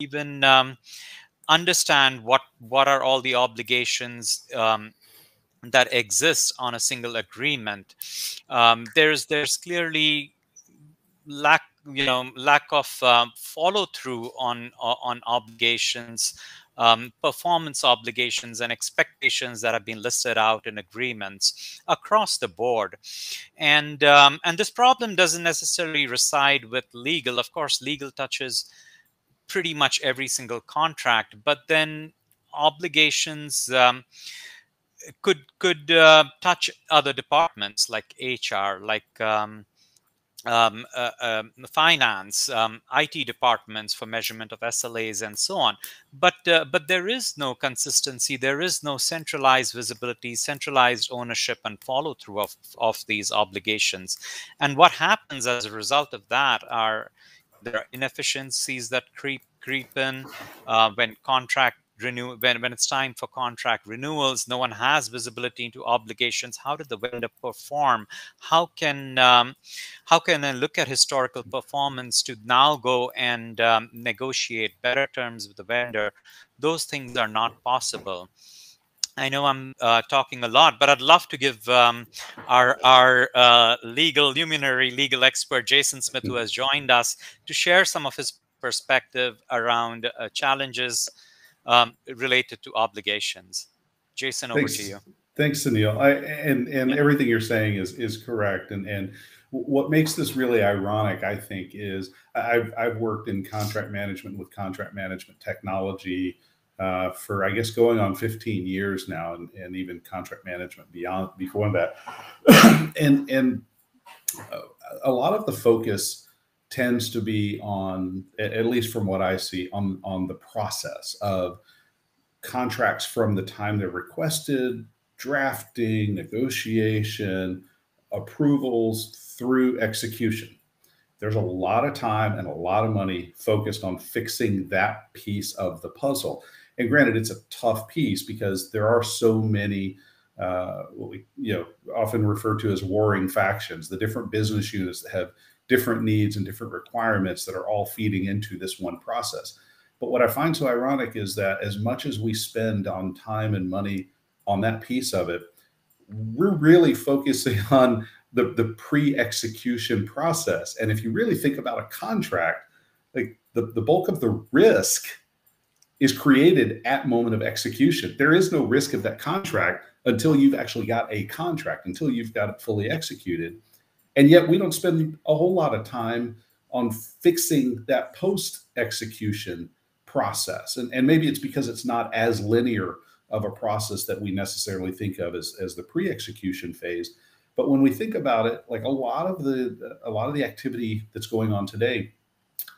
even understand what are all the obligations that exist on a single agreement. There's clearly lack lack of follow through on obligations, performance obligations and expectations that have been listed out in agreements across the board. And this problem doesn't necessarily reside with legal. Of course, legal touches pretty much every single contract, but then obligations could touch other departments like HR, like finance, IT departments for measurement of SLAs and so on. But there is no consistency. There is no centralized visibility, centralized ownership, and follow through of these obligations. And what happens as a result of that are there are inefficiencies that creep in when when it's time for contract renewals. No one has visibility into obligations. How did the vendor perform? How can I look at historical performance to now go and negotiate better terms with the vendor? Those things are not possible. I know I'm talking a lot, but I'd love to give our luminary legal expert, Jason Smith, who has joined us, to share some of his perspective around challenges related to obligations. Jason, over to Thanks, you. thanks, Sunil. And Yeah. everything you're saying is correct. And what makes this really ironic, I think, is I've worked in contract management with contract management technology for, I guess, going on 15 years now, and even contract management before that. and a lot of the focus tends to be on, at least from what I see, on the process of contracts from the time they're requested, drafting, negotiation, approvals through execution. There's a lot of time and a lot of money focused on fixing that piece of the puzzle. And granted, it's a tough piece because there are so many what we often refer to as warring factions, the different business units that have different needs and different requirements that are all feeding into this one process. But what I find so ironic is that as much as we spend on time and money on that piece of it, we're really focusing on the pre-execution process. And if you really think about a contract, like the bulk of the risk is created at moment of execution. There is no risk of that contract until you've actually got a contract, until you've got it fully executed. And yet we don't spend a whole lot of time on fixing that post-execution process. And maybe it's because it's not as linear of a process that we necessarily think of as the pre-execution phase. But when we think about it, like a lot of the activity that's going on today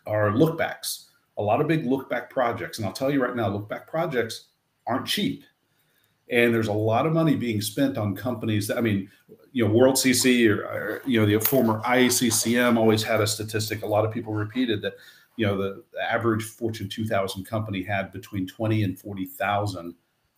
are lookbacks, a lot of big look-back projects. And I'll tell you right now, look-back projects aren't cheap. And there's a lot of money being spent on companies that, I mean, World CC or the former IACCM always had a statistic. A lot of people repeated that, the average Fortune 2000 company had between 20 and 40,000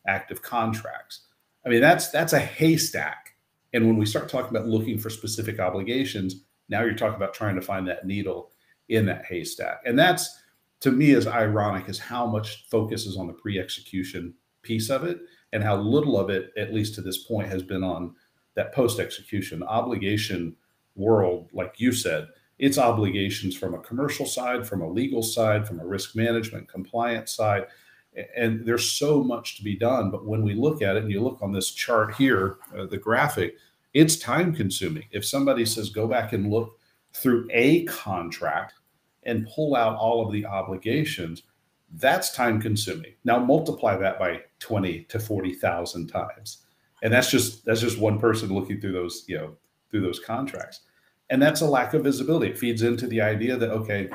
active contracts. I mean, that's a haystack. And when we start talking about looking for specific obligations, now you're talking about trying to find that needle in that haystack. And that's, to me, as ironic as how much focus is on the pre-execution piece of it and how little of it, at least to this point, has been on that post-execution obligation world. Like you said, it's obligations from a commercial side, from a legal side, from a risk management compliance side. And there's so much to be done. But when we look at it, and you look on this chart here, the graphic, it's time consuming. If somebody says, go back and look through a contract and pull out all of the obligations, that's time consuming. Now multiply that by 20 to 40,000 times. And that's just one person looking through those, through those contracts. And that's a lack of visibility. It feeds into the idea that, okay,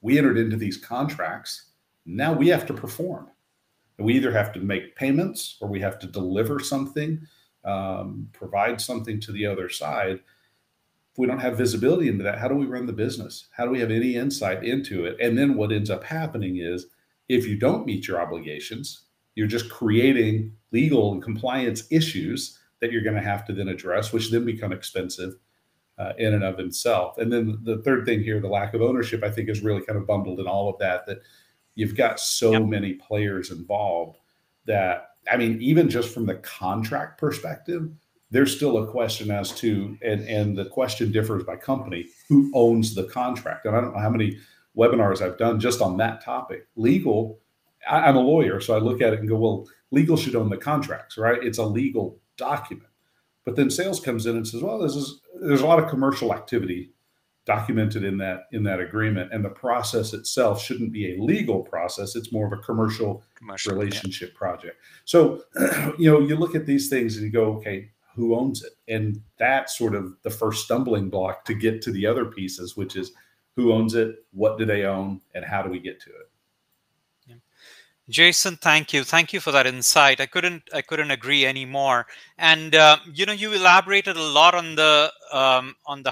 we entered into these contracts. Now we have to perform. And we either have to make payments or we have to deliver something, provide something to the other side. If we don't have visibility into that, how do we run the business? How do we have any insight into it? And then what ends up happening is if you don't meet your obligations, you're just creating legal and compliance issues that you're going to have to then address, which then become expensive in and of itself. And then the third thing here, the lack of ownership, I think is really kind of bundled in all of that, that you've got so many players involved that, I mean, even just from the contract perspective, there's still a question as to, and the question differs by company, who owns the contract. And I don't know how many webinars I've done just on that topic. Legal, I'm a lawyer, so I look at it and go, well, legal should own the contracts, right? It's a legal document. But then sales comes in and says, well, there's a lot of commercial activity documented in that agreement, and the process itself shouldn't be a legal process. It's more of a commercial relationship project. So, you look at these things and you go, okay, who owns it? And that's sort of the first stumbling block to get to the other pieces, which is who owns it, what do they own, and how do we get to it? Jason, thank you. Thank you for that insight. I couldn't agree anymore. And you elaborated a lot on the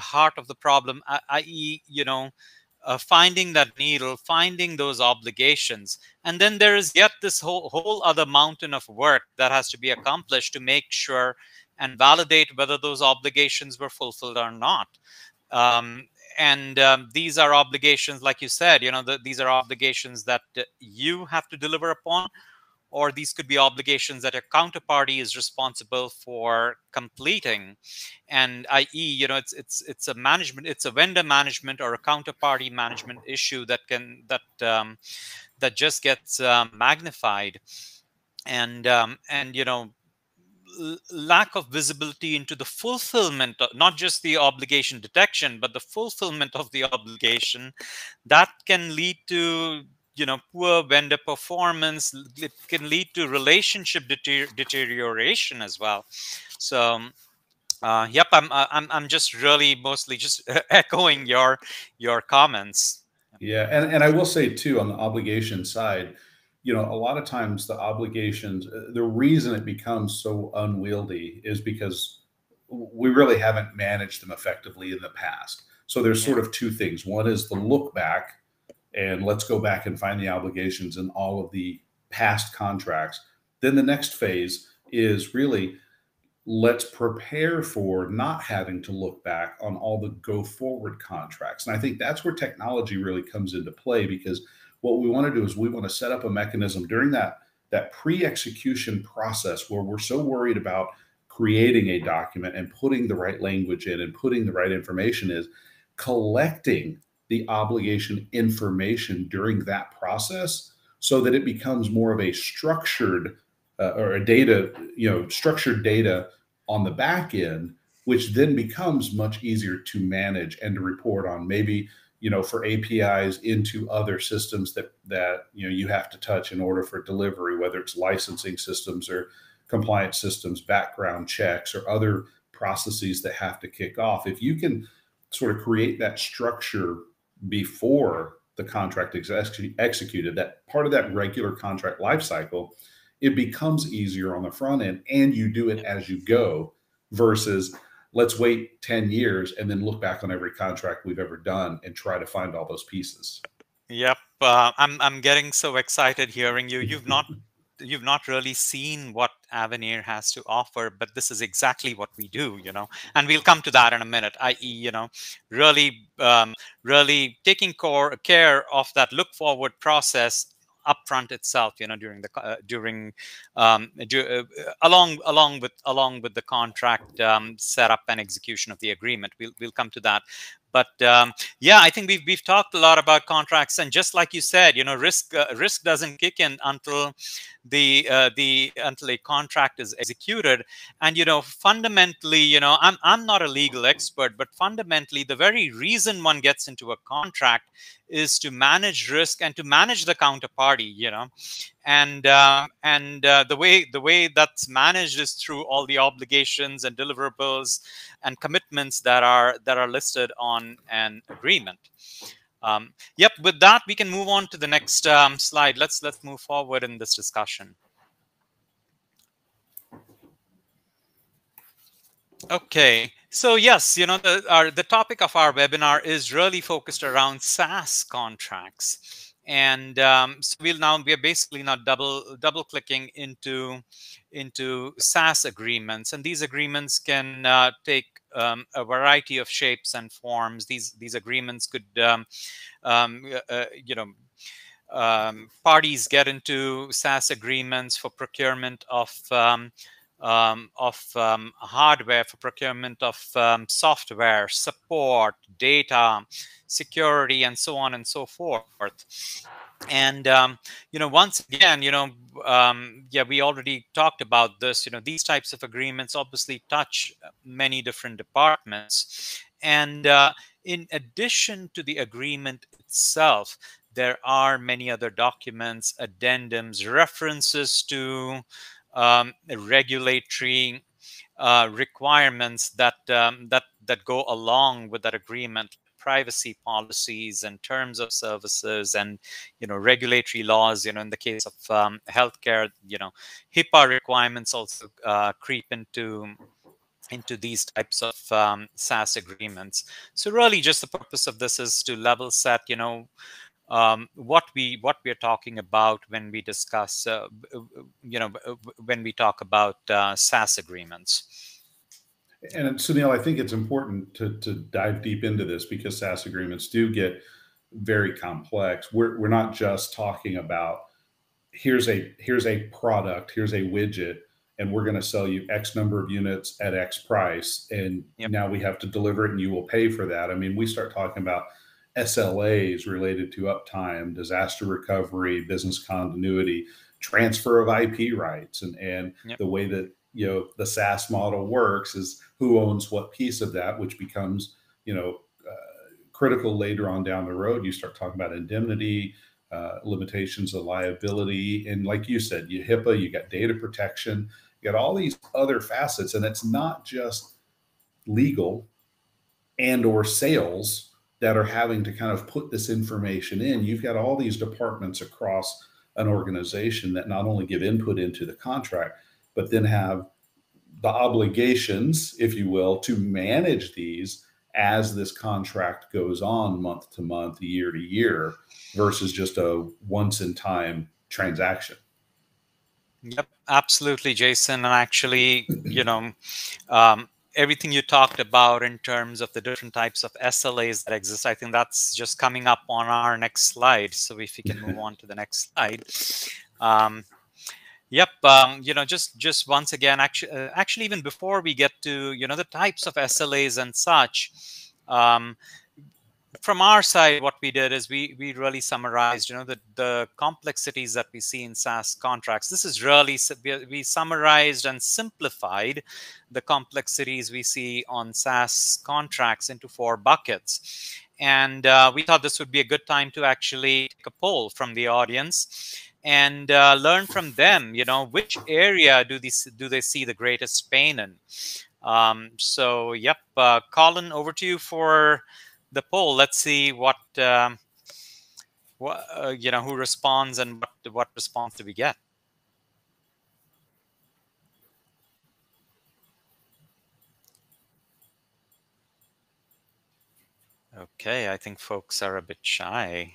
heart of the problem, i.e., finding that needle, finding those obligations, and then there is yet this whole other mountain of work that has to be accomplished to make sure and validate whether those obligations were fulfilled or not. And these are obligations, like you said, these are obligations that you have to deliver upon, or these could be obligations that a counterparty is responsible for completing. And i.e., it's a vendor management or a counterparty management issue that just gets magnified. And lack of visibility into the fulfillment of not just the obligation detection, but the fulfillment of the obligation, that can lead to poor vendor performance. It can lead to relationship deterioration as well. So yep, I'm just really mostly just echoing your comments. Yeah, and I will say too, on the obligation side, a lot of times the obligations, the reason it becomes so unwieldy is because we really haven't managed them effectively in the past. So there's sort of two things. One is the look back, and let's go back and find the obligations in all of the past contracts. Then the next phase is really, let's prepare for not having to look back on all the go forward contracts. And I think that's where technology really comes into play, because what we want to do is we want to set up a mechanism during that pre-execution process where we're so worried about creating a document and putting the right language in and putting the right information, is collecting the obligation information during that process so that it becomes more of a structured or a data, structured data on the back end, which then becomes much easier to manage and to report on. Maybe, for APIs into other systems that you have to touch in order for delivery, whether it's licensing systems or compliance systems, background checks, or other processes that have to kick off. If you can sort of create that structure before the contract is executed, that part of that regular contract lifecycle, it becomes easier on the front end, and you do it as you go, versus let's wait 10 years and then look back on every contract we've ever done and try to find all those pieces. Yep. I'm getting so excited hearing you. You've not really seen what Avenir has to offer, but this is exactly what we do, and we'll come to that in a minute, i.e., really taking care of that look forward process upfront itself, along with the contract setup and execution of the agreement. We'll come to that. But yeah, I think we've talked a lot about contracts, and just like you said, risk doesn't kick in until until a contract is executed. And fundamentally, I'm not a legal expert, but fundamentally, the very reason one gets into a contract is to manage risk and to manage the counterparty. And the way that's managed is through all the obligations and deliverables and commitments that are listed on an agreement. Yep. With that, we can move on to the next slide. Let's move forward in this discussion. Okay. So yes, the topic of our webinar is really focused around SaaS contracts, and so we are basically now double clicking into SaaS agreements, and these agreements can take a variety of shapes and forms. These agreements could parties get into SaaS agreements for procurement of hardware, for procurement of software, support, data, security, and so on and so forth. And once again, yeah, we already talked about this. These types of agreements obviously touch many different departments, and in addition to the agreement itself, there are many other documents, addendums, references to regulatory requirements that go along with that agreement, like privacy policies and terms of services, and regulatory laws. In the case of healthcare, HIPAA requirements also creep into these types of SaaS agreements. So really, just the purpose of this is to level set, what we're talking about when we discuss, when we talk about SaaS agreements. And Sunil, I think it's important to dive deep into this because SaaS agreements do get very complex. We're not just talking about here's a product, here's a widget, and we're going to sell you X number of units at X price, and Yep. now we have to deliver it, and you will pay for that. I mean, we start talking about SLAs related to uptime, disaster recovery, business continuity, transfer of IP rights, and Yep. the way that the SaaS model works is who owns what piece of that, which becomes critical later on down the road. You start talking about indemnity, limitations of liability, and like you said, you HIPAA, you got data protection, you got all these other facets, and it's not just legal and or sales that are having to kind of put this information in. You've got all these departments across an organization that not only give input into the contract, but then have the obligations, if you will, to manage these as this contract goes on month to month, year to year, versus just a once in time transaction. Yep, absolutely, Jason. And actually, everything you talked about in terms of the different types of SLAs that exist, I think that's just coming up on our next slide. So if you can move on to the next slide. Yep. Just once again, actually, even before we get to the types of SLAs and such, from our side, what we did is we really summarized, the complexities that we see in SaaS contracts. This is really, we summarized and simplified the complexities we see on SaaS contracts into 4 buckets. And we thought this would be a good time to actually take a poll from the audience and learn from them, which area do they see the greatest pain in? So, yep, Colin, over to you for the poll. Let's see who responds and what response do we get. Okay, I think folks are a bit shy.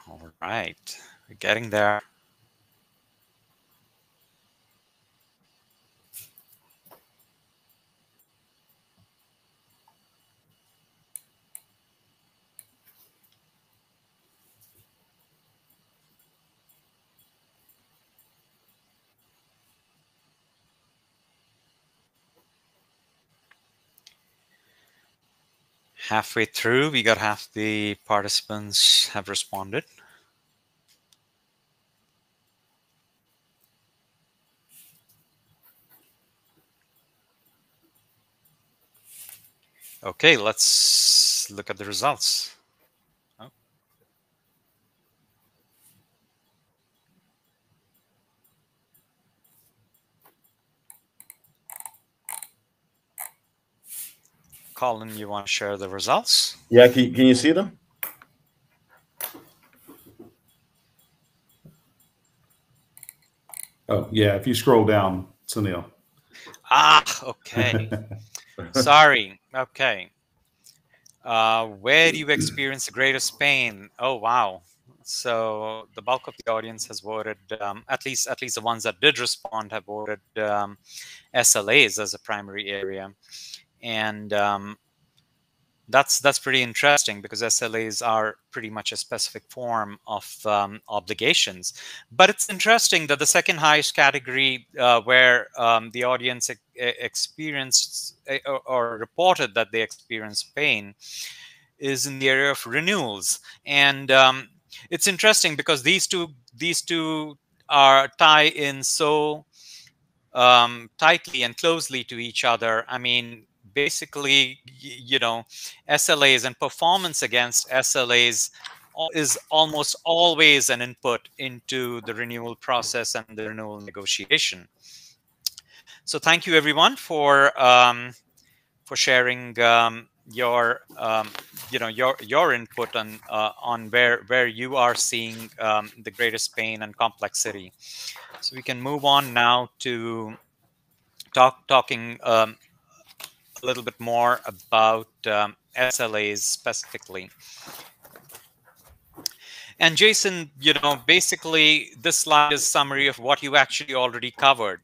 All right, we're getting there. Halfway through, we got half the participants have responded. Okay, let's look at the results. Oh. Colin, you want to share the results? Yeah, can you see them? Oh, yeah. If you scroll down, Sunil. Okay. Sorry. Okay. Where do you experience the greatest pain? Oh, wow. So the bulk of the audience has voted, at least the ones that did respond have voted SLAs as a primary area. And That's pretty interesting, because SLAs are pretty much a specific form of obligations. But it's interesting that the second highest category where the audience experienced or reported that they experienced pain is in the area of renewals. And it's interesting because these two are tie in so tightly and closely to each other. I mean, basically, SLAs and performance against SLAs is almost always an input into the renewal process and the renewal negotiation. So thank you everyone for sharing your input on where you are seeing the greatest pain and complexity. So we can move on now to talking a little bit more about SLAs specifically. And Jason, basically this slide is summary of what you actually already covered.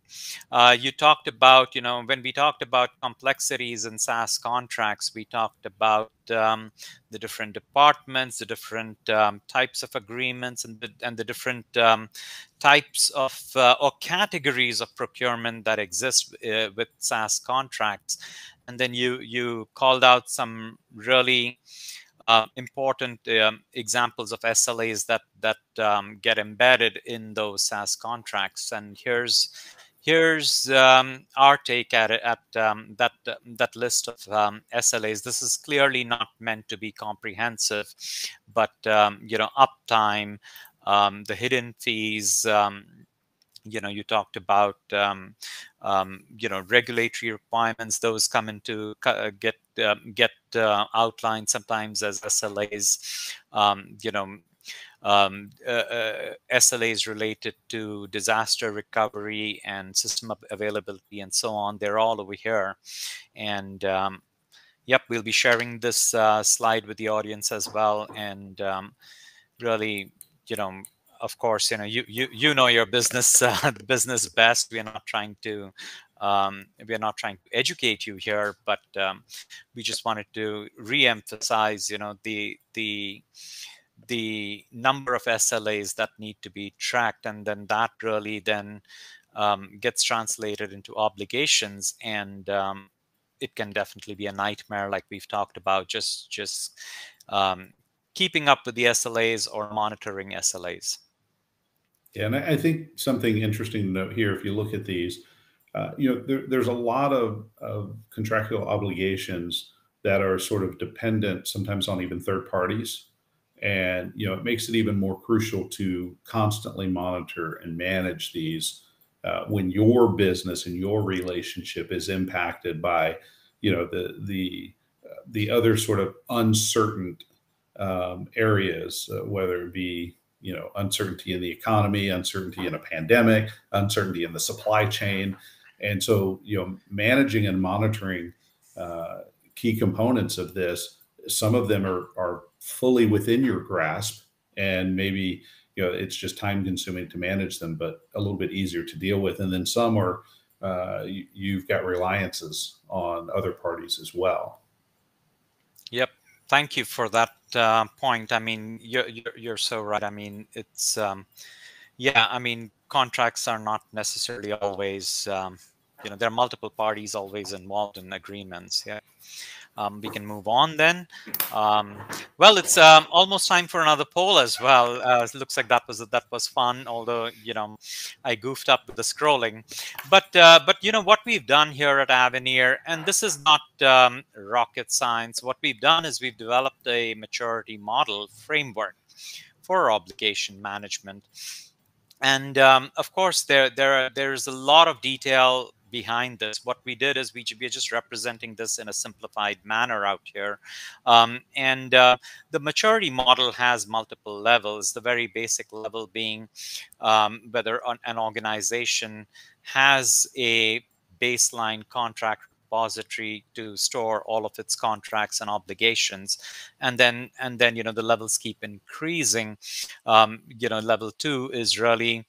You talked about, when we talked about complexities in SaaS contracts, we talked about the different departments, the different types of agreements, and the different types of or categories of procurement that exist with SaaS contracts. And then you called out some really important examples of SLAs that get embedded in those SaaS contracts. And here's our take at it, at that list of SLAs. This is clearly not meant to be comprehensive, but uptime, the hidden fees. You talked about regulatory requirements. Those come into get outlined sometimes as SLAs. SLAs related to disaster recovery and system availability and so on. They're all over here. And yep, we'll be sharing this slide with the audience as well. And really, of course, you know your business business best. We're not trying to educate you here, but we just wanted to re-emphasize, the number of SLAs that need to be tracked, and then that really then gets translated into obligations, and it can definitely be a nightmare, like we've talked about, just keeping up with the SLAs or monitoring SLAs. Yeah, and I think something interesting to note here, if you look at these, there's a lot of contractual obligations that are sort of dependent sometimes on even third parties. And, it makes it even more crucial to constantly monitor and manage these when your business and your relationship is impacted by, the other sort of uncertain areas, whether it be uncertainty in the economy, uncertainty in a pandemic, uncertainty in the supply chain. And so managing and monitoring key components of this, some of them are fully within your grasp, and maybe it's just time consuming to manage them, but a little bit easier to deal with. And then some are you've got reliances on other parties as well. Yep. Thank you for that point. I mean, you're so right. I mean, it's yeah. I mean, contracts are not necessarily always. There are multiple parties always involved in agreements. Yeah. We can move on then. Well, it's almost time for another poll as well. It looks like that was fun, although I goofed up with the scrolling. But what we've done here at Avenir, and this is not rocket science. What we've done is we've developed a maturity model framework for obligation management. And of course, there's a lot of detail behind this. What we did is we're just representing this in a simplified manner out here. And the maturity model has multiple levels. The very basic level being whether an organization has a baseline contract repository to store all of its contracts and obligations, and then the levels keep increasing. Level 2 is really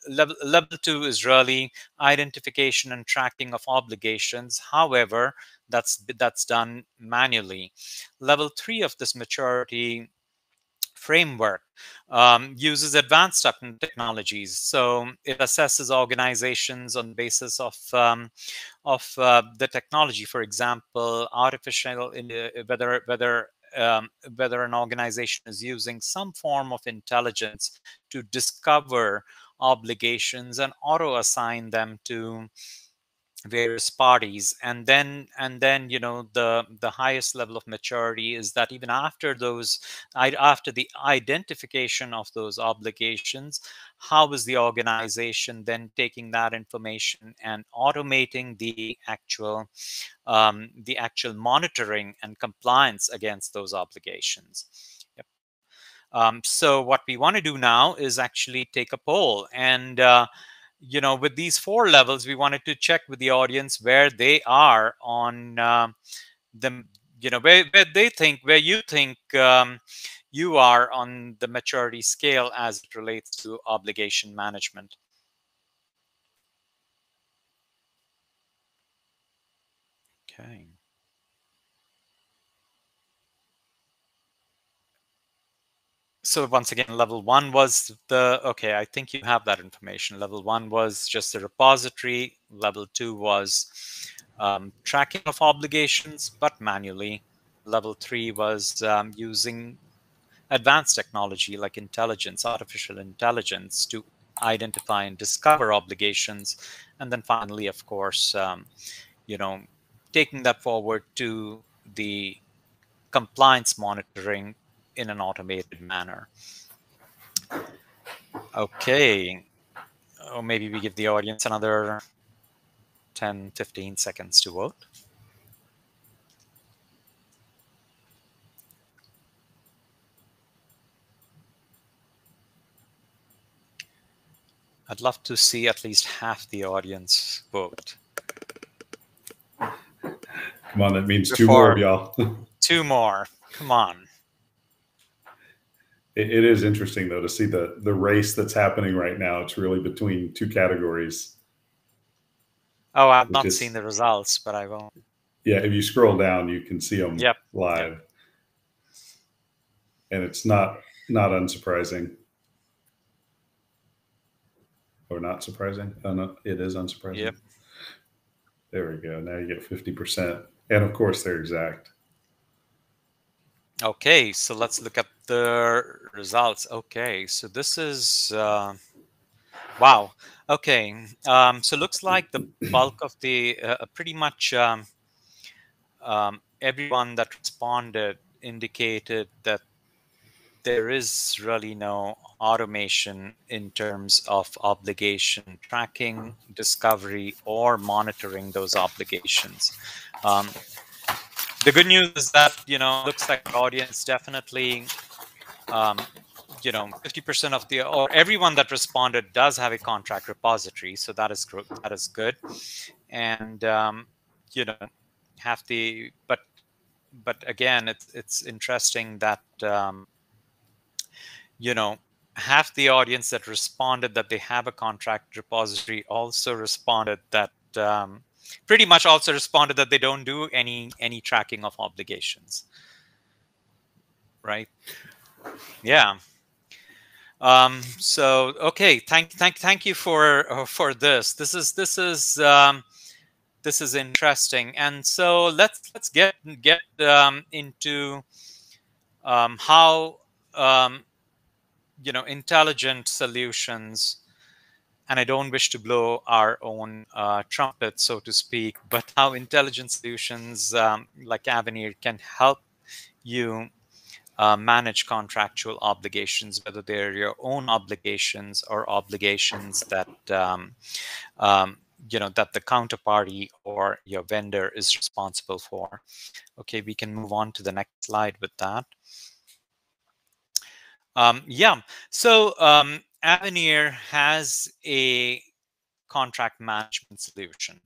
level 2 is really identification and tracking of obligations. However, that's done manually. Level 3 of this maturity framework uses advanced technologies. So it assesses organizations on the basis of the technology. For example, artificial whether an organization is using some form of intelligence to discover obligations and auto assign them to various parties. And then the highest level of maturity is that even after after the identification of those obligations, how is the organization then taking that information and automating the actual monitoring and compliance against those obligations. Yep. So what we want to do now is actually take a poll, and with these 4 levels, we wanted to check with the audience where they are on the, where you think you are on the maturity scale as it relates to obligation management. Okay. So once again, level 1 was okay, I think you have that information. Level 1 was just the repository. Level 2 was tracking of obligations, but manually. Level 3 was using advanced technology like artificial intelligence to identify and discover obligations. And then finally, of course, taking that forward to the compliance monitoring in an automated manner. Okay. Or maybe we give the audience another 10, 15 seconds to vote. I'd love to see at least half the audience vote. Come on, that means 2 more of y'all. 2 more. Come on. It is interesting, though, to see the race that's happening right now. It's really between 2 categories. Oh, I've not seen the results, but I will. Yeah, if you scroll down, you can see them live. Yep. And it's not unsurprising. Or not surprising? Oh, no, it is unsurprising. Yep. There we go. Now you get 50%. And of course, they're exact. Okay, so let's look at the results. Okay, so this is wow. Okay, so looks like the bulk of the pretty much everyone that responded indicated that there is really no automation in terms of obligation tracking, discovery, or monitoring those obligations. The good news is that, looks like the audience definitely, 50% of or everyone that responded does have a contract repository. So that is good. And, but again, it's interesting that, half the audience that responded that they have a contract repository also responded that pretty much also responded that they don't do any tracking of obligations. Right? Yeah. So okay, thank you for this. This is interesting, and so let's get into how intelligent solutions, and I don't wish to blow our own trumpet, so to speak, but how intelligent solutions like Avenir can help you manage contractual obligations, whether they're your own obligations or obligations that that the counterparty or your vendor is responsible for. Okay, we can move on to the next slide with that. Yeah, so Avenir has a contract management solution.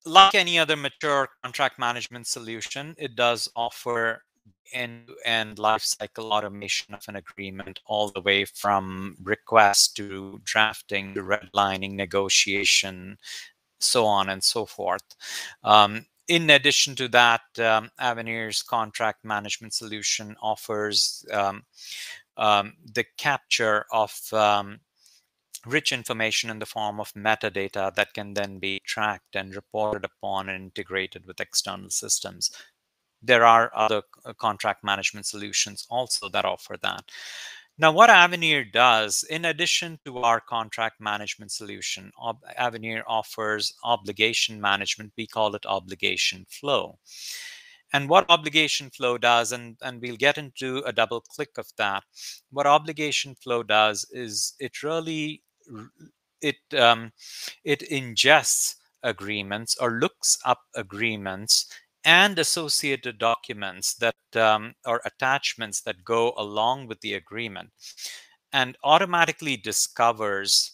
Like any other mature contract management solution, it does offer the end-to-end lifecycle automation of an agreement, all the way from request to drafting to redlining, negotiation, so on and so forth. In addition to that, Avenir's contract management solution offers the capture of rich information in the form of metadata that can then be tracked and reported upon and integrated with external systems. There are other contract management solutions also that offer that. Now, what Avenir does, in addition to our contract management solution, Avenir offers obligation management. We call it obligation flow. And what obligation flow does, and we'll get into a double click of that, what obligation flow does is it really it it ingests agreements or looks up agreements and associated documents that or attachments that go along with the agreement, and automatically discovers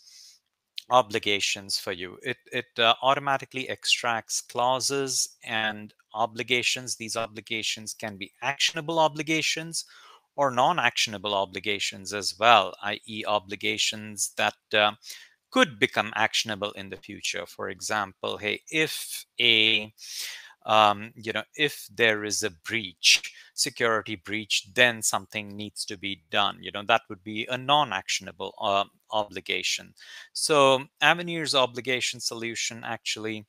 obligations for you. It automatically extracts clauses and obligations. These obligations can be actionable obligations or non-actionable obligations as well, i.e., obligations that could become actionable in the future. For example, hey, if a if there is a breach, security breach, then something needs to be done. That would be a non-actionable obligation. So Avenir's obligation solution actually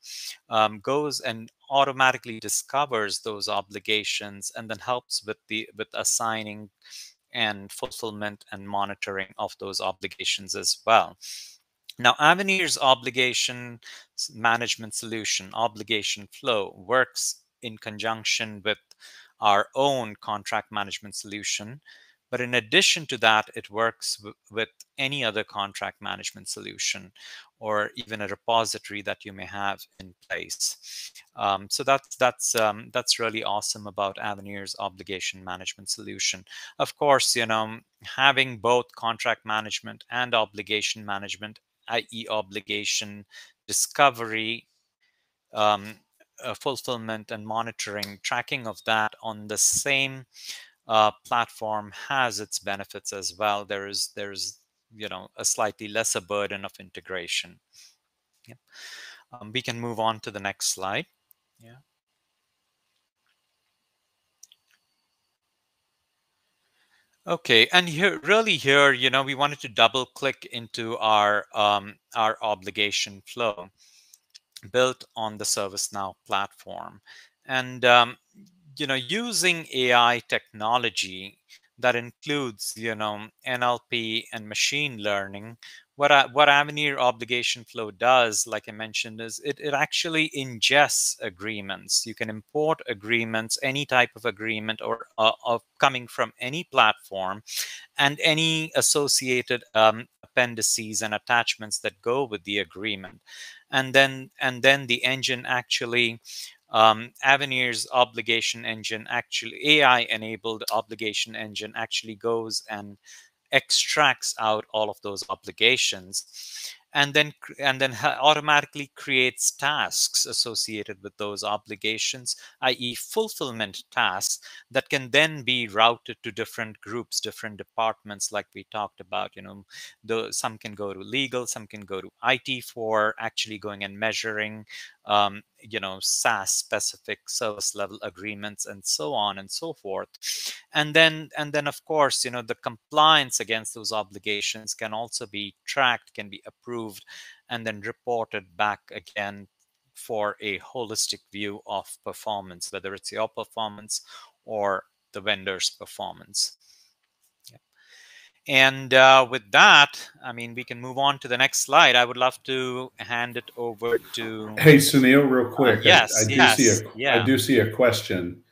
goes and automatically discovers those obligations and then helps with assigning and fulfillment and monitoring of those obligations as well. Now, Avenir's obligation management solution, obligation flow, works in conjunction with our own contract management solution. But in addition to that, it works with any other contract management solution or even a repository that you may have in place. So that's really awesome about Avenir's obligation management solution. Of course, having both contract management and obligation management, i.e., obligation discovery, fulfillment, and monitoring, tracking of that on the same platform has its benefits as well. There's a slightly lesser burden of integration. Yep. We can move on to the next slide. Yeah. Okay, and here, we wanted to double click into our obligation flow built on the ServiceNow platform. And using AI technology that includes NLP and machine learning, what Avenir Obligation Flow does, like I mentioned, is it actually ingests agreements. You can import agreements, any type of agreement, or of coming from any platform, and any associated appendices and attachments that go with the agreement. And then the engine actually, Avenir's obligation engine, actually AI-enabled obligation engine, actually goes and extracts out all of those obligations, and then automatically creates tasks associated with those obligations, i.e., fulfillment tasks that can then be routed to different groups, different departments, like we talked about. Some can go to legal, some can go to IT for actually going and measuring SaaS specific service level agreements, and so on and so forth. And then of course, the compliance against those obligations can also be tracked, can be approved, and then reported back again for a holistic view of performance, whether it's your performance or the vendor's performance. Yeah. And with that, we can move on to the next slide. I would love to hand it over to. Hey, Sunil, real quick, Yes, yes, I yeah. do see a question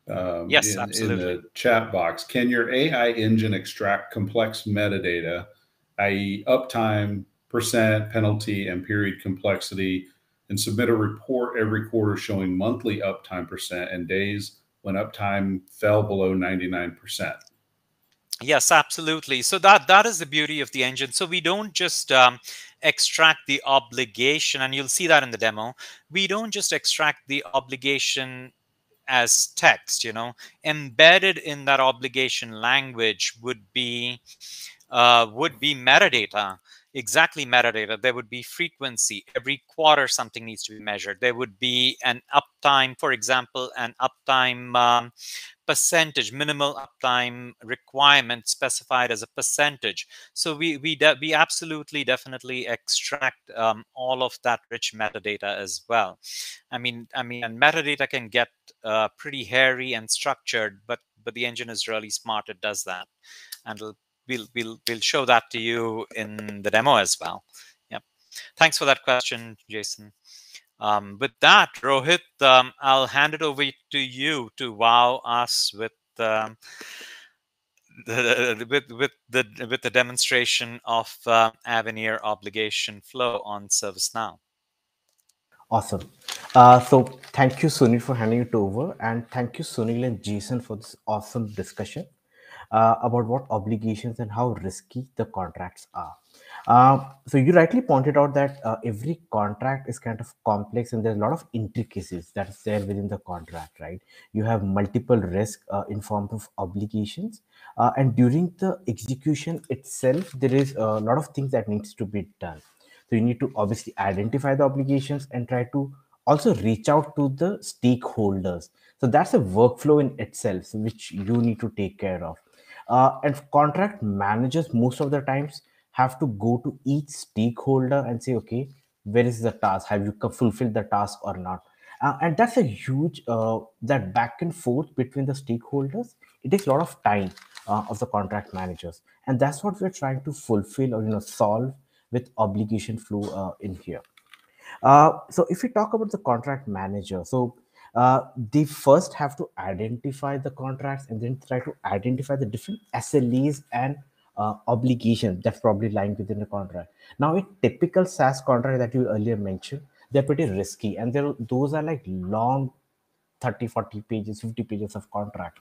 Yes, in absolutely. the chat box. Can your AI engine extract complex metadata, i.e., uptime, percent, penalty, and period complexity, and submit a report every quarter showing monthly uptime percent and days when uptime fell below 99%? Yes, absolutely. So that is the beauty of the engine. So we don't just extract the obligation, and you'll see that in the demo. We don't just extract the obligation as text. Embedded in that obligation language would be metadata. Exactly, metadata. There would be frequency. Every quarter something needs to be measured. There would be an uptime, for example, an uptime percentage, minimal uptime requirement specified as a percentage. So we absolutely definitely extract all of that rich metadata as well. And metadata can get pretty hairy and structured, but the engine is really smart. It does that, and we'll show that to you in the demo as well. Yep. Thanks for that question, Jason. With that, Rohit, I'll hand it over to you to wow us with the demonstration of Avenir obligation flow on ServiceNow. Awesome. So thank you, Sunil, for handing it over, and thank you, Sunil and Jason, for this awesome discussion about what obligations and how risky the contracts are. So you rightly pointed out that every contract is kind of complex, and there's a lot of intricacies that is there within the contract, right? You have multiple risks in form of obligations, and during the execution itself, there is a lot of things that needs to be done. So you need to obviously identify the obligations and try to also reach out to the stakeholders. So that's a workflow in itself, so which you need to take care of. And contract managers most of the times have to go to each stakeholder and say, okay, where is the task? Have you fulfilled the task or not? And that's a huge that back and forth between the stakeholders. It takes a lot of time of the contract managers, and that's what we're trying to fulfill or solve with obligation flow in here. So if we talk about the contract manager, so they first have to identify the contracts and then try to identify the different SLAs and obligations that's probably lying within the contract. Now, a typical SaaS contract that you earlier mentioned, they're pretty risky, and those are like long 30, 40 pages, 50 pages of contract.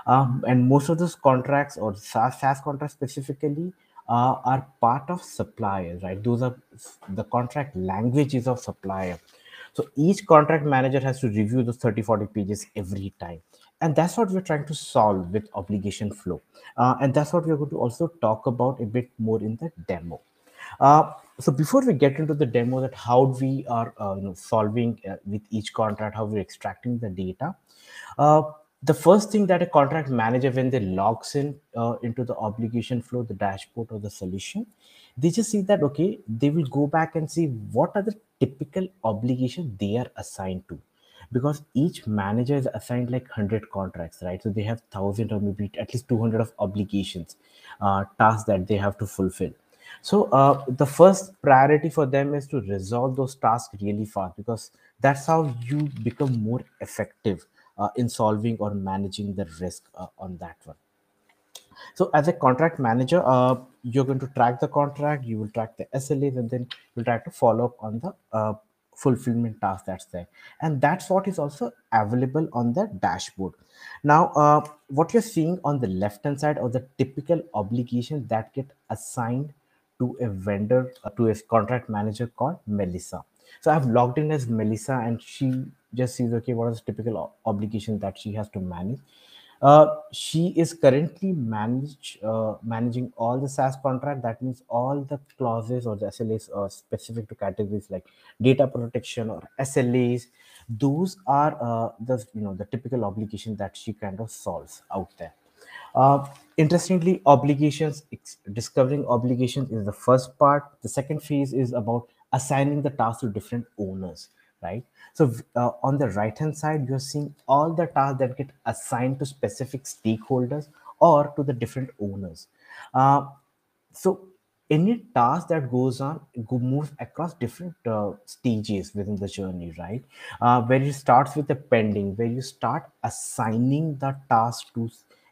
And most of those contracts or SaaS contracts specifically are part of suppliers, right? Those are the contract languages of supplier. So each contract manager has to review those 30, 40 pages every time. And that's what we're trying to solve with obligation flow. And that's what we're going to also talk about a bit more in the demo. So before we get into the demo, that how we are solving with each contract, how we're extracting the data. Uh, the first thing that a contract manager, when they logs in into the obligation flow, the dashboard or the solution, they just see that okay, they will go back and see what are the typical obligations they are assigned to, because each manager is assigned like 100 contracts, right? So they have 1,000 or maybe at least 200 of obligations, tasks that they have to fulfill. So the first priority for them is to resolve those tasks really fast, because that's how you become more effective in solving or managing the risk on that one. So as a contract manager, you're going to track the contract, you will track the SLAs, and then you'll try to follow up on the fulfillment task that's there. And that's what is also available on the dashboard. Now, what you're seeing on the left-hand side are the typical obligations that get assigned to a vendor, to a contract manager called Melissa. So I've logged in as Melissa, and she just sees, okay, what is the typical obligation that she has to manage. She is currently managing all the SaaS contract. That means all the clauses or the SLAs specific to categories like data protection or SLAs. Those are the typical obligation that she kind of solves out there. Interestingly, discovering obligations is the first part. The second phase is about assigning the task to different owners, right? So on the right hand side, you're seeing all the tasks that get assigned to specific stakeholders or to the different owners. Uh, so any task that goes on moves across different stages within the journey, right? Where it starts with the pending, where you start assigning the task to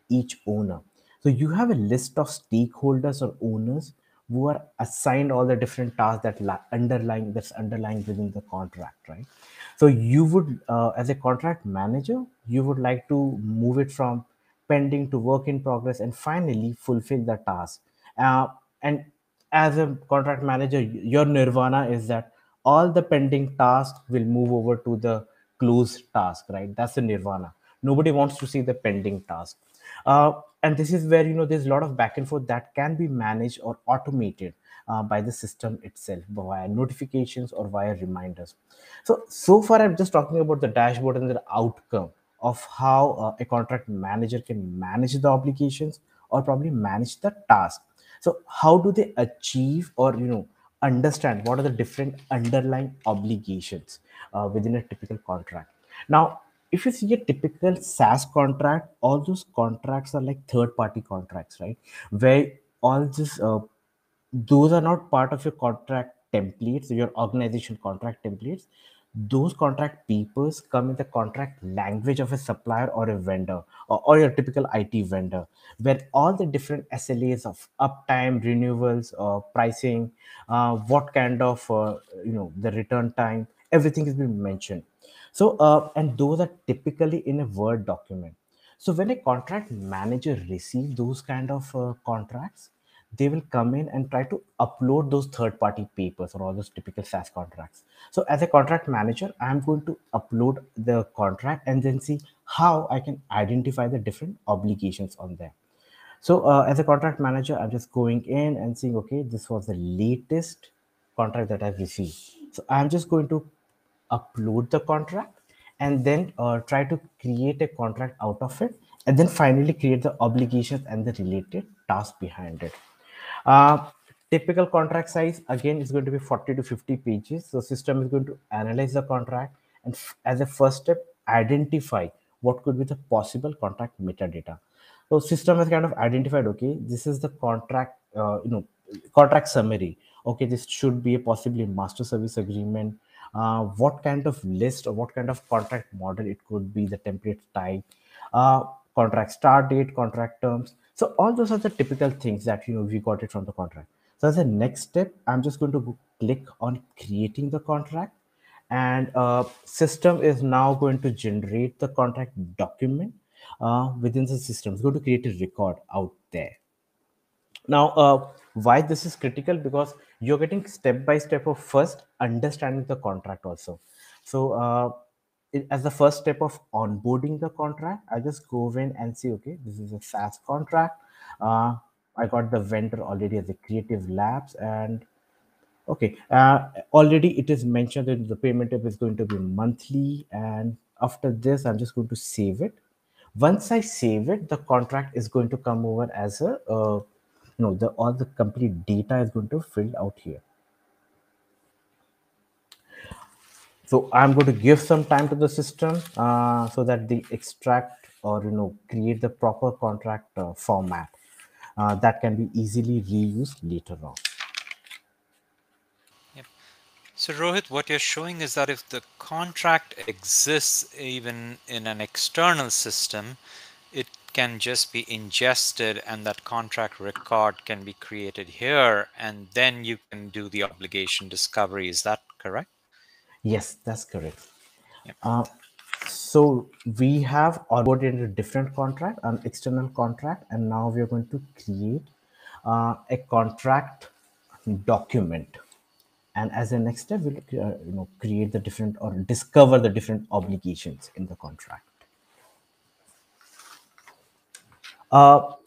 each owner. So you have a list of stakeholders or owners who are assigned all the different tasks that's underlying within the contract, right? So you would, as a contract manager, you would like to move it from pending to work in progress and finally fulfill the task. And as a contract manager, your nirvana is that all the pending tasks will move over to the closed task, right? That's the nirvana. Nobody wants to see the pending task. And this is where there's a lot of back and forth that can be managed or automated by the system itself via notifications or via reminders. So far I'm just talking about the dashboard and the outcome of how a contract manager can manage the obligations or probably manage the task. So how do they achieve or understand what are the different underlying obligations within a typical contract? Now, if you see a typical SaaS contract, all those contracts are like third party contracts, right? Where all this those are not part of your contract templates, your organization contract templates. Those contract papers come in the contract language of a supplier or a vendor, or your typical IT vendor, where all the different SLAs of uptime, renewals, pricing, what kind of the return time, everything is being mentioned. And those are typically in a Word document. So when a contract manager receives those kind of contracts, they will come in and try to upload those third party papers or all those typical SaaS contracts. So as a contract manager, I'm going to upload the contract and then see how I can identify the different obligations on there. So as a contract manager, I'm just going in and seeing, okay, this was the latest contract that I've received. So I'm just going to upload the contract and then try to create a contract out of it, and then finally create the obligations and the related task behind it. uh, Typical contract size again is going to be 40 to 50 pages. So system is going to analyze the contract and as a first step identify what could be the possible contract metadata. So system has kind of identified, okay, this is the contract, contract summary. Okay, this should be a possibly master service agreement. What kind of list or what kind of contract model it could be, the template type, uh, contract start date, contract terms. So all those are the typical things that we got it from the contract. So as a next step, I'm just going to click on creating the contract, and system is now going to generate the contract document within the system. It's going to create a record out there. Now, why this is critical? Because you're getting step by step of first understanding the contract also. So as the first step of onboarding the contract, I just go in and say, okay, this is a SaaS contract. I got the vendor already as a Creative Labs, and okay, already it is mentioned that the payment type is going to be monthly, and after this, I'm just going to save it. Once I save it, the contract is going to come over as a, the all the complete data is going to fill out here. So I'm going to give some time to the system so that they extract or create the proper contract format that can be easily reused later on. Yep. So, Rohit, what you're showing is that if the contract exists even in an external system, it can just be ingested and that contract record can be created here, and then you can do the obligation discovery. Is that correct? Yes, that's correct. Yep. Uh, so we have onboarded a different contract, an external contract, and now we are going to create a contract document. And as a next step, we'll create the different or discover the different obligations in the contract.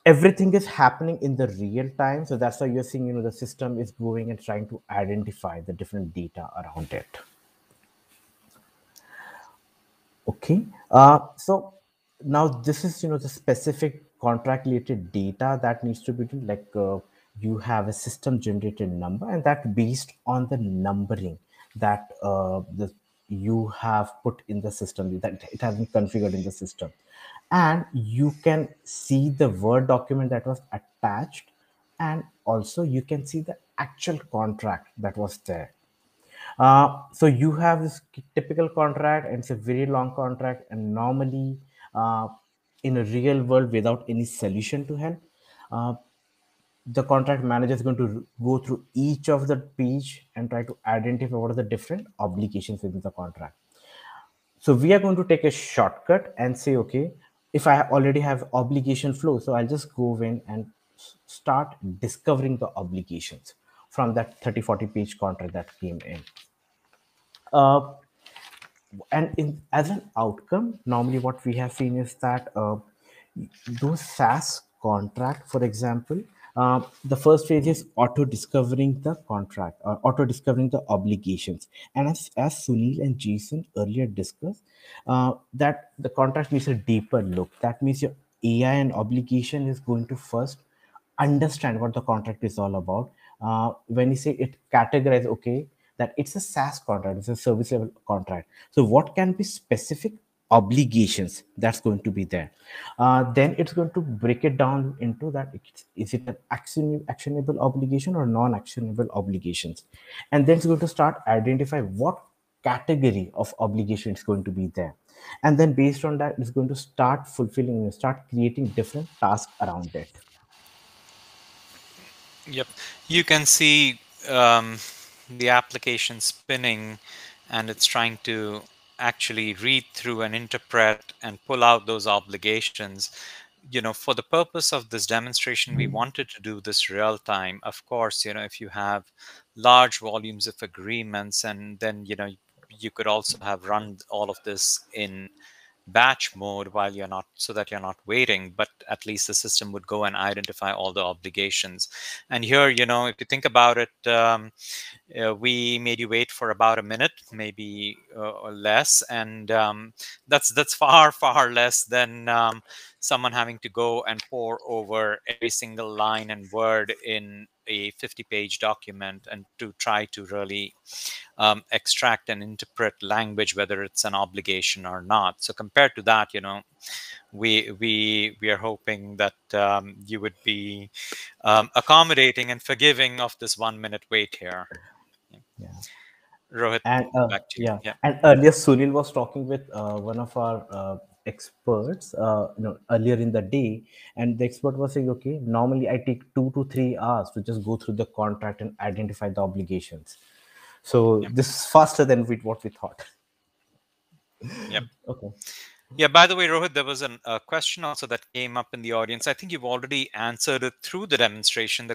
Everything is happening in the real time, so that's why you're seeing the system is going and trying to identify the different data around it. Okay. So now this is the specific contract related data that needs to be done. Like you have a system generated number, and that based on the numbering that the you have put in the system, that it has been configured in the system, and you can see the Word document that was attached, and also you can see the actual contract that was there. So you have this typical contract, and it's a very long contract, and normally in a real world without any solution to help, uh, the contract manager is going to go through each of the page and try to identify what are the different obligations within the contract. So we are going to take a shortcut and say, okay, if I already have obligation flow, so I'll just go in and start discovering the obligations from that 30-40 page contract that came in. uh, And as an outcome, normally what we have seen is that those SaaS contract, for example, the first phase is auto discovering the contract or auto discovering the obligations. And as Sunil and Jason earlier discussed, that the contract needs a deeper look. That means your AI and obligation is going to first understand what the contract is all about. When you say it categorize, okay, that it's a SaaS contract, it's a service level contract. So what can be specific obligations that's going to be there? Then it's going to break it down into that is it an actionable obligation or non-actionable obligations, and then it's going to start identify what category of obligation is going to be there, and then based on that it's going to start fulfilling, start creating different tasks around it. Yep. You can see um, the application spinning, and it's trying to actually read through and interpret and pull out those obligations. For the purpose of this demonstration, we wanted to do this real time. Of course, if you have large volumes of agreements, and then, you could also have run all of this in batch mode while you're not, so that you're not waiting, but at least the system would go and identify all the obligations. And here, if you think about it, we made you wait for about a minute, maybe or less, and that's far less than someone having to go and pore over every single line and word in a 50-page document and to try to really extract and interpret language, whether it's an obligation or not. So compared to that, we are hoping that you would be accommodating and forgiving of this 1 minute wait here. Yeah. Rohit, And back to you. yeah, Yeah. and earlier Sunil was talking with one of our experts, earlier in the day, and the expert was saying, okay, normally I take 2 to 3 hours to just go through the contract and identify the obligations. So Yep. this is faster than what we thought. Yep. Okay. Yeah, by the way, Rohit, there was a question also that came up in the audience. I think you've already answered it through the demonstration.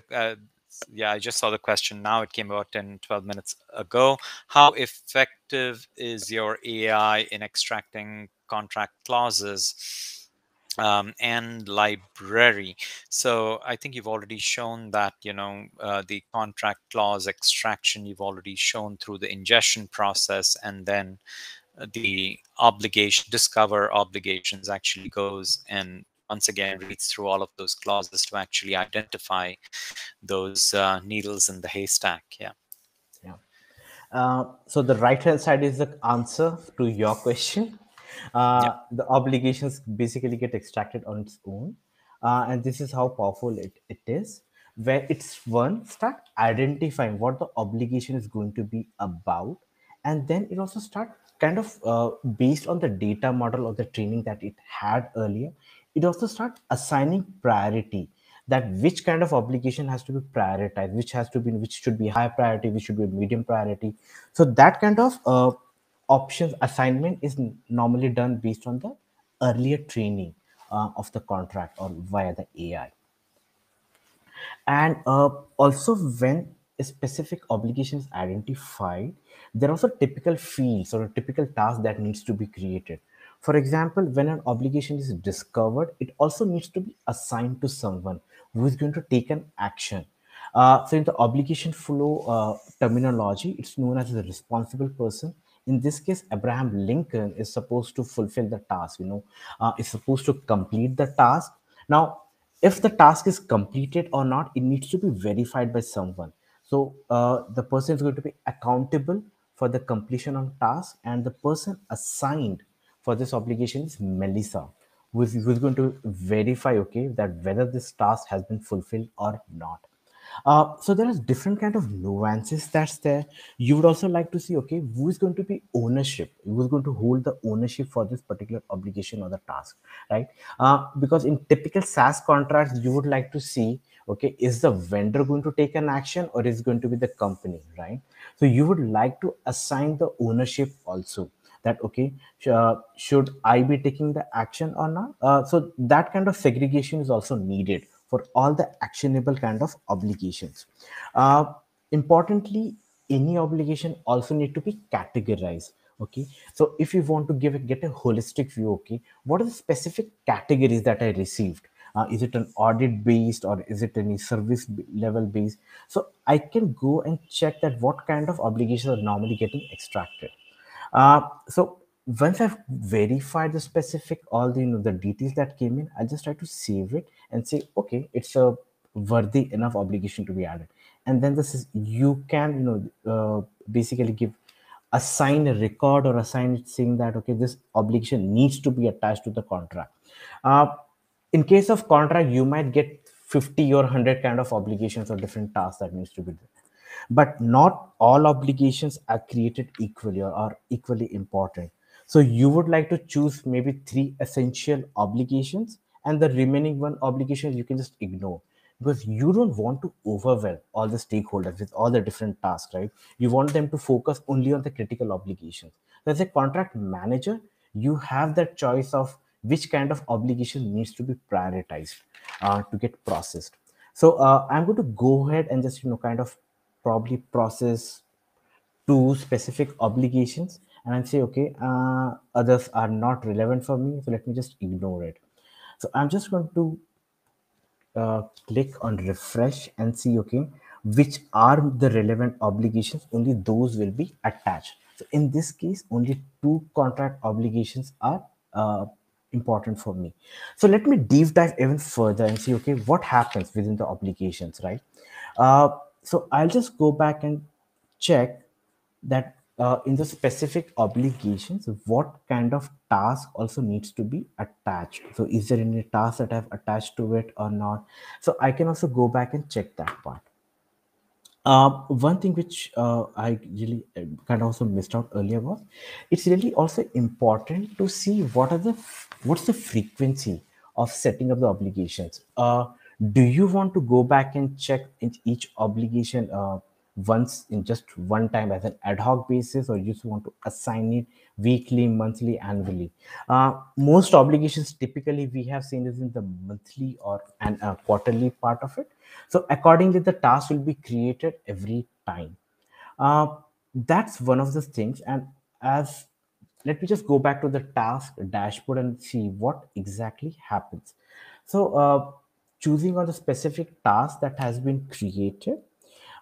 Yeah, I just saw the question now. It came about 10, 12 minutes ago. How effective is your AI in extracting contract clauses and library? So I think you've already shown that, the contract clause extraction, you've already shown through the ingestion process, and then the obligation discover obligations actually goes and once again reads through all of those clauses to actually identify those needles in the haystack. Yeah. Yeah. So the right hand side is the answer to your question. Yep. The obligations basically get extracted on its own, and this is how powerful it is. Where it's one start identifying what the obligation is going to be about, and then it also start kind of based on the data model or the training that it had earlier. It also start assigning priority, that which kind of obligation has to be prioritized, which should be high priority, which should be medium priority. So that kind of options assignment is normally done based on the earlier training of the contract or via the AI. And also, when a specific obligation is identified, there are also typical fields or a typical task that needs to be created. For example, when an obligation is discovered, it also needs to be assigned to someone who is going to take an action. So, in the obligation flow terminology, it's known as a responsible person. In this case, Abraham Lincoln is supposed to fulfill the task, is supposed to complete the task. Now, if the task is completed or not, it needs to be verified by someone. So the person is going to be accountable for the completion of task, and the person assigned for this obligation is Melissa, who is going to verify, okay, that whether this task has been fulfilled or not. So there is different kind of nuances that's there. You would also like to see, okay, who is going to be ownership, who is going to hold the ownership for this particular obligation or the task, right? Because in typical SaaS contracts, you would like to see, okay, is the vendor going to take an action or is it going to be the company, right? So you would like to assign the ownership also, that okay, should I be taking the action or not? So that kind of segregation is also needed for all the actionable kind of obligations. uh, Importantly, any obligation also need to be categorized. Okay, so if you want to get a holistic view, okay, what are the specific categories that I received? Is it an audit based or is it any level based? So I can go and check that what kind of obligations are normally getting extracted. So once I've verified the specific all the the details that came in, I just try to save it and say, okay, it's a worthy enough obligation to be added. And then this is you can basically give assign a record or assign it saying that okay, this obligation needs to be attached to the contract. Uh, in case of contract, you might get 50 or 100 kind of obligations or different tasks that needs to be done, but not all obligations are created equally or are equally important. So you would like to choose maybe three essential obligations, and the remaining one obligation you can just ignore, because you don't want to overwhelm all the stakeholders with all the different tasks, right? You want them to focus only on the critical obligations. So as a contract manager, you have that choice of which kind of obligation needs to be prioritized to get processed. So I'm going to go ahead and just kind of probably process two specific obligations and I say okay, others are not relevant for me, so let me just ignore it. So I'm just going to click on refresh and see okay, which are the relevant obligations, only those will be attached. So in this case, only two contract obligations are important for me. So let me deep dive even further and see okay, what happens within the obligations, right? So I'll just go back and check that in the specific obligations, what kind of task also needs to be attached. So is there any task that I've attached to it or not? So I can also go back and check that part. One thing which I really kind of also missed out earlier was it's really also important to see what's the frequency of setting up the obligations. Do you want to go back and check in each obligation once in just one time as an ad hoc basis, or you just want to assign it weekly, monthly, annually? Most obligations typically we have seen is in the monthly or an quarterly part of it. So accordingly, the task will be created every time. Uh, that's one of the things. And as let me just go back to the task dashboard and see what exactly happens. So choosing on the specific task that has been created,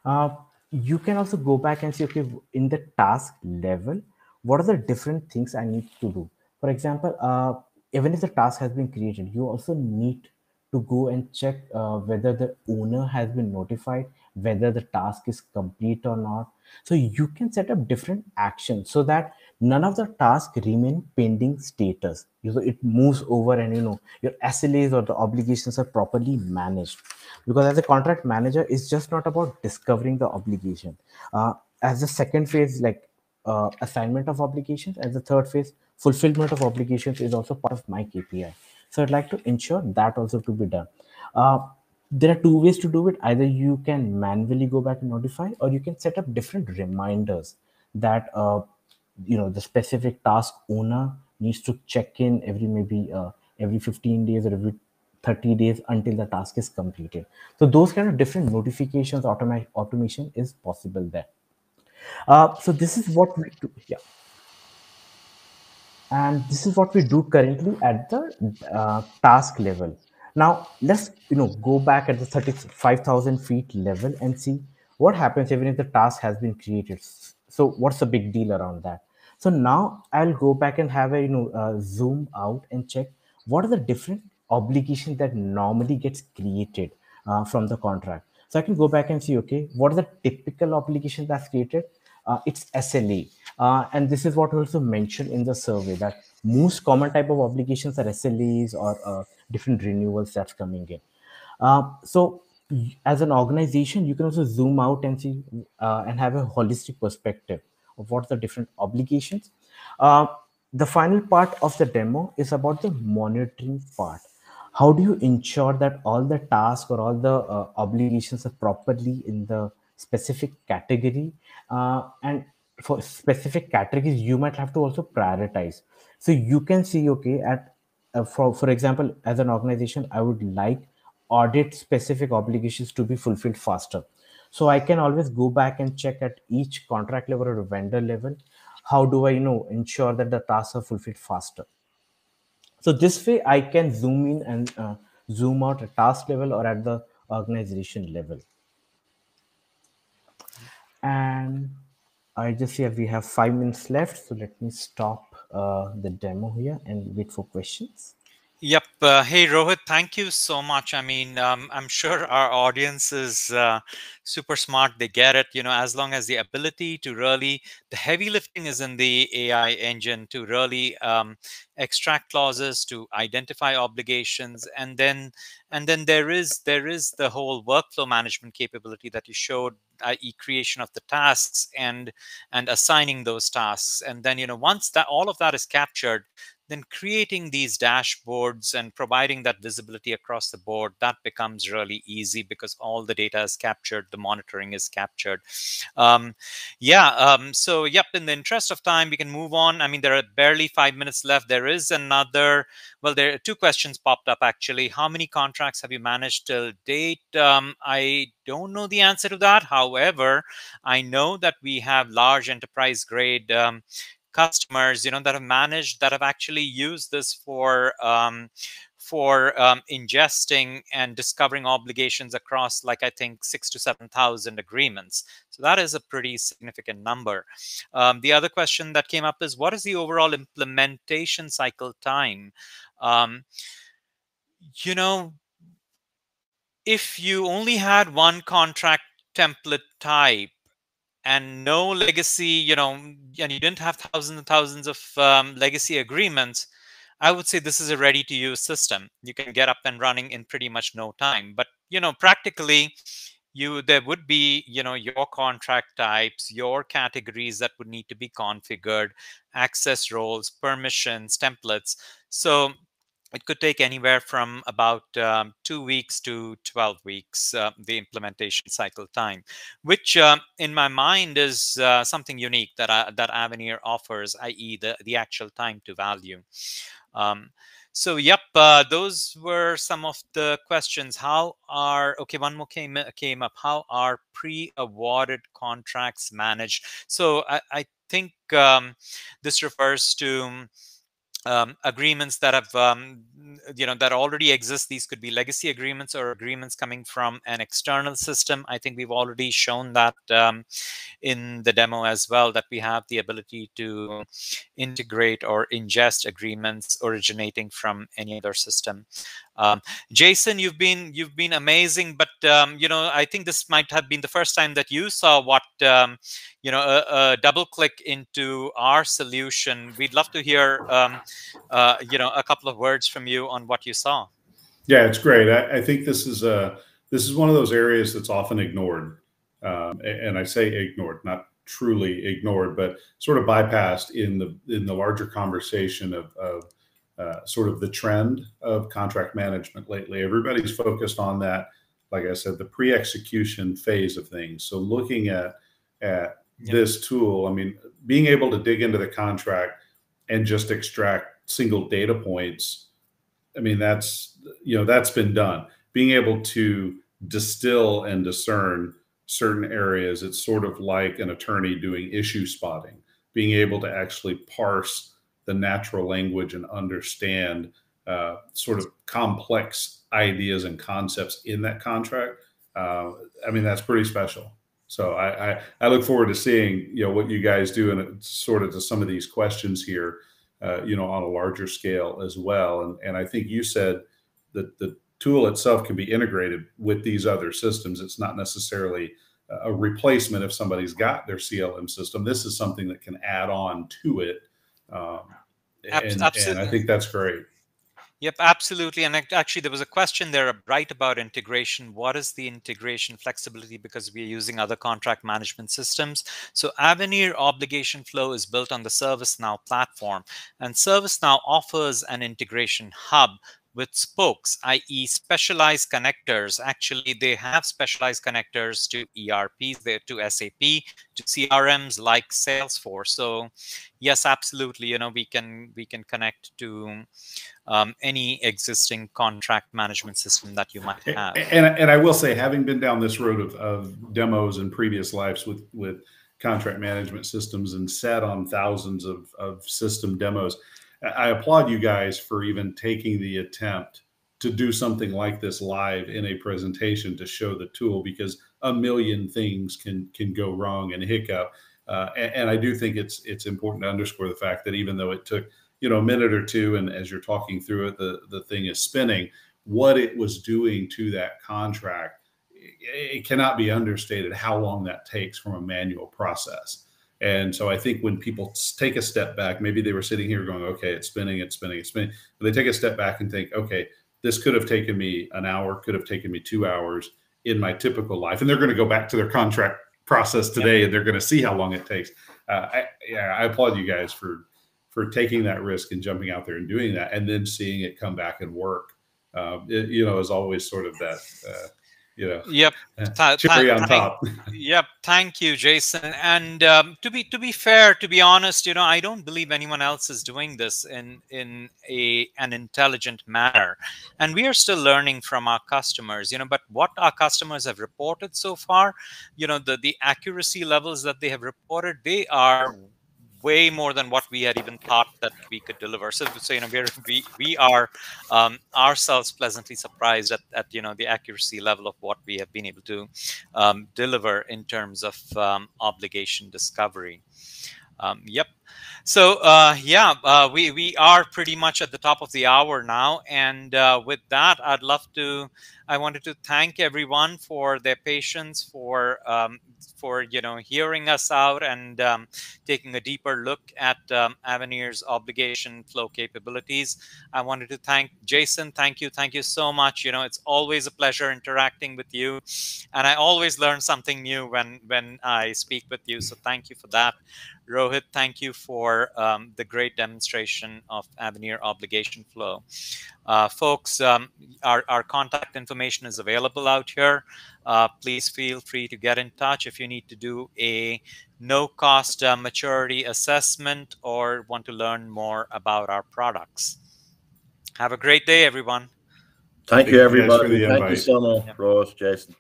uh, you can also go back and see okay, in the task level, what are the different things I need to do. For example, even if the task has been created, you also need to go and check whether the owner has been notified, whether the task is complete or not. So you can set up different actions so that none of the tasks remain pending status. So it moves over and your SLAs or the obligations are properly managed. Because as a contract manager, it's just not about discovering the obligation. As the second phase, like assignment of obligations, as the third phase, fulfillment of obligations is also part of my KPI. So I'd like to ensure that also to be done. Uh, there are two ways to do it. Either you can manually go back and notify, or you can set up different reminders that the specific task owner needs to check in every maybe every 15 days or every 30 days until the task is completed. So those kind of different notifications, automation is possible there. So this is what we do. Yeah, and this is what we do currently at the task level. Now let's go back at the 35,000 feet level and see what happens even if the task has been created. So what's the big deal around that? So now I'll go back and have a zoom out and check what are the different obligations that normally gets created from the contract. So I can go back and see okay, what are the typical obligations that's created. It's SLA. And this is what we also mentioned in the survey, that most common type of obligations are SLAs or different renewals that's coming in. So as an organization, you can also zoom out and see and have a holistic perspective of what the different obligations. Uh, the final part of the demo is about the monitoring part. How do you ensure that all the tasks or all the obligations are properly in the specific category? And for specific categories, you might have to also prioritize. So you can see okay, at for example, as an organization, I would like audit specific obligations to be fulfilled faster. So I can always go back and check at each contract level or vendor level how do I ensure that the tasks are fulfilled faster? So this way I can zoom in and zoom out at task level or at the organization level. And I just see we have 5 minutes left, so let me stop the demo here and wait for questions. Yep. Hey, Rohit, thank you so much. I mean, I'm sure our audience is super smart. They get it, as long as the ability to really, the heavy lifting is in the AI engine to really extract clauses, to identify obligations, and then there is the whole workflow management capability that you showed, i.e. creation of the tasks and assigning those tasks. And then, once that all of that is captured, then creating these dashboards and providing that visibility across the board, that becomes really easy because all the data is captured, the monitoring is captured. So yep, in the interest of time, we can move on. I mean, there are barely 5 minutes left. There is another, well, there are two questions popped up actually. How many contracts have you managed till date? I don't know the answer to that. However, I know that we have large enterprise grade customers, that have actually used this for ingesting and discovering obligations across, like, I think 6 to 7 thousand agreements. So that is a pretty significant number. The other question that came up is, what is the overall implementation cycle time? Um, you know, if you only had one contract template type and no legacy, and you didn't have thousands and thousands of legacy agreements, I would say this is a ready to use system. You can get up and running in pretty much no time. But, practically, there would be, your contract types, your categories that would need to be configured, access roles, permissions, templates. So it could take anywhere from about 2 weeks to 12 weeks, the implementation cycle time, which in my mind is something unique that Avenir offers, i.e. the actual time to value. So yep, those were some of the questions. Okay, one more came up. How are pre-awarded contracts managed? So I think this refers to agreements that have that already exist. These could be legacy agreements or agreements coming from an external system. I think we've already shown that in the demo as well, that we have the ability to integrate or ingest agreements originating from any other system. Jason, you've been amazing, but I think this might have been the first time that you saw what a double click into our solution. We'd love to hear a couple of words from you on what you saw. Yeah, it's great. I think this is one of those areas that's often ignored, and I say ignored, not truly ignored, but sort of bypassed in the larger conversation of sort of the trend of contract management lately. Everybody's focused on that, like I said, the pre-execution phase of things. So looking at this tool, I mean, being able to dig into the contract and just extract single data points, I mean, that's been done. Being able to distill and discern certain areas, it's sort of like an attorney doing issue spotting, being able to actually parse the natural language and understand sort of complex ideas and concepts in that contract. I mean, that's pretty special. So I look forward to seeing what you guys do, and sort of to some of these questions here, on a larger scale as well. And I think you said that the tool itself can be integrated with these other systems. It's not necessarily a replacement if somebody's got their CLM system. This is something that can add on to it. And I think that's great. Yep, absolutely. And actually, there was a question there right about integration. What is the integration flexibility? Because we are using other contract management systems. So Avenir Obligation Flow is built on the ServiceNow platform. And ServiceNow offers an integration hub with spokes, i.e. specialized connectors. Actually, they have specialized connectors to ERPs, to SAP, to CRMs like Salesforce. So yes, absolutely. We can connect to any existing contract management system that you might have. And I will say, having been down this road of demos in previous lives with contract management systems and sat on thousands of system demos. I applaud you guys for even taking the attempt to do something like this live in a presentation to show the tool, because a million things can go wrong and hiccup. And I do think it's important to underscore the fact that even though it took a minute or two, and as you're talking through it, the thing is spinning, what it was doing to that contract, it cannot be understated how long that takes from a manual process. And so I think when people take a step back, maybe they were sitting here going, okay, it's spinning, it's spinning, it's spinning. But they take a step back and think, okay, this could have taken me an hour, could have taken me 2 hours in my typical life. And they're going to go back to their contract process today, and they're going to see how long it takes. I applaud you guys for taking that risk and jumping out there and doing that, and then seeing it come back and work. Is always sort of that, Yep. cherry on top. Yep. Thank you, Jason. And to be fair, to be honest, I don't believe anyone else is doing this in an intelligent manner. And we are still learning from our customers, but what our customers have reported so far, the accuracy levels that they have reported, they are way more than what we had even thought that we could deliver. So we are ourselves pleasantly surprised at the accuracy level of what we have been able to deliver in terms of obligation discovery. Yep. So we are pretty much at the top of the hour now, and with that, I wanted to thank everyone for their patience, for hearing us out and taking a deeper look at Avenir's obligation flow capabilities. I wanted to thank Jason. Thank you so much. It's always a pleasure interacting with you, and I always learn something new when I speak with you. So thank you for that. Rohit, thank you for the great demonstration of Avenir obligation flow. Folks, our contact information is available out here. Please feel free to get in touch if you need to do a no-cost maturity assessment or want to learn more about our products. Have a great day, everyone. Thank you, everybody. Thank you so much, Ross, Jason.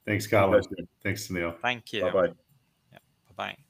Thanks, Colin. Thanks, Sunil. Thank you. Bye-bye. Bye-bye.